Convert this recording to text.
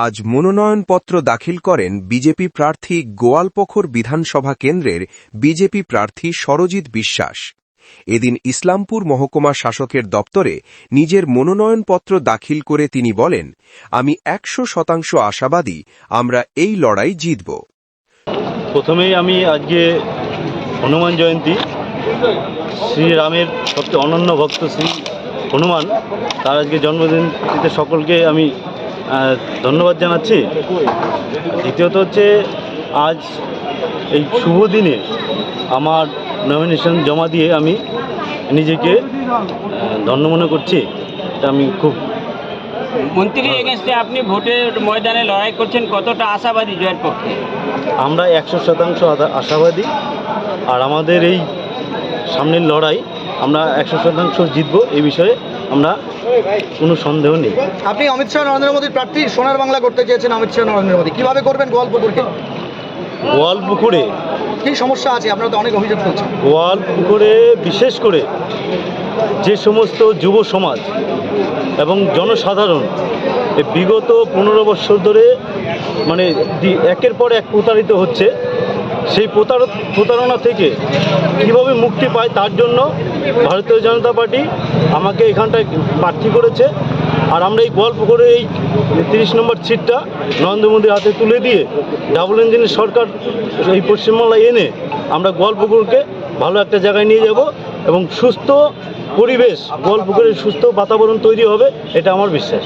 আজ মনোনয়নপত্র দাখিল করেন বিজেপি প্রার্থী গোয়ালপোখর বিধানসভা কেন্দ্রের বিজেপি প্রার্থী সরজিৎ বিশ্বাস। এদিন ইসলামপুর মহকুমা শাসকের দপ্তরে নিজের মনোনয়নপত্র দাখিল করে তিনি বলেন, আমি 100% আশাবাদী আমরা এই লড়াই জিতব। প্রথমেই আমি আজকে হনুমান জয়ন্তী, শ্রীরামের সবচেয়ে অনন্য ভক্ত শ্রী হনুমান, তার আজকে জন্মদিনটিতে সকলকে আমি ধন্যবাদ জানাচ্ছি। দ্বিতীয়ত হচ্ছে, আজ এই শুভ দিনে আমার নমিনেশন জমা দিয়ে আমি নিজেকে ধন্য মনে করছি। এটা আমি খুব মন্ত্রীর এগেনস্টে আপনি ভোটের ময়দানে লড়াই করছেন, কতটা আশাবাদী জয়ের পক্ষে? আমরা 100% আশাবাদী, আর আমাদের এই সামনের লড়াই আমরা 100% জিতব, এই বিষয়ে আমরা কোনো সন্দেহ নেই। আপনি অমিত শাহ নরেন্দ্র মোদীর প্রার্থী, সোনার বাংলা করতে চেয়েছেন অমিত শাহ নরেন্দ্র মোদী, কীভাবে করবেন গোয়ালপুকুরকে? গোয়ালপুকুরে কী সমস্যা আছে? আপনারা তো অনেক অভিযোগ করছেন। গোয়ালপুকুরে বিশেষ করে যে সমস্ত যুব সমাজ এবং জনসাধারণ বিগত 15 বছর ধরে মানে একের পর এক প্রতারিত হচ্ছে, সেই প্রতারণা থেকে কীভাবে মুক্তি পায় তার জন্য ভারতীয় জনতা পার্টি আমাকে এখানটায় প্রার্থী করেছে। আর আমরা এই গোয়ালপুকুরে এই 30 নম্বর সিটটা নরেন্দ্র মোদীর হাতে তুলে দিয়ে ডাবল ইঞ্জিনের সরকার এই পশ্চিমবাংলায় এনে আমরা গোয়ালপুকুরকে ভালো একটা জায়গায় নিয়ে যাব এবং সুস্থ পরিবেশ, গোয়ালপুকুরের সুস্থ বাতাবরণ তৈরি হবে, এটা আমার বিশ্বাস।